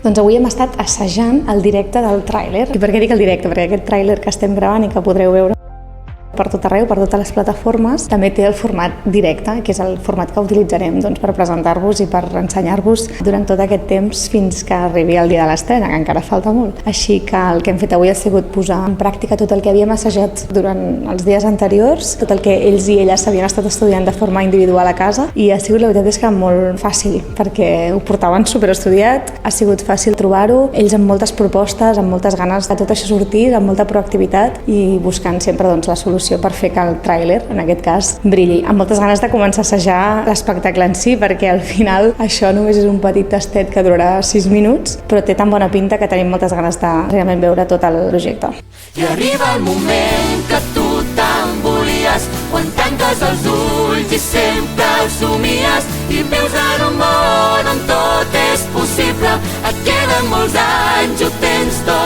Doncs avui hem estat assajant el directe del tràiler. I per què dic el directe? Perquè aquest tràiler que estem gravant i que podreu veure per tot arreu, per totes les plataformes, també té el format directe, que és el format que utilitzarem per presentar-vos i per ensenyar-vos durant tot aquest temps fins que arribi el dia de l'estrena, que encara falta molt. Així que el que hem fet avui ha sigut posar en pràctica tot el que havíem assajat durant els dies anteriors, tot el que ells i elles havien estat estudiant de forma individual a casa, i ha sigut, la veritat és que molt fàcil, perquè ho portaven superestudiat, ha sigut fàcil trobar-ho, ells amb moltes propostes, amb moltes ganes de tot això sortir, amb molta proactivitat i buscant sempre la solució per fer que el tràiler, en aquest cas, brilli. Amb moltes ganes de començar a assajar l'espectacle en si, perquè al final això només és un petit tastet que durarà 6 minuts, però té tan bona pinta que tenim moltes ganes de realment veure tot el projecte. I arriba el moment que tu tant volies, quan tanques els ulls i sempre ho somies i vius en un món on tot és possible. Et queden molts anys, ho tens tot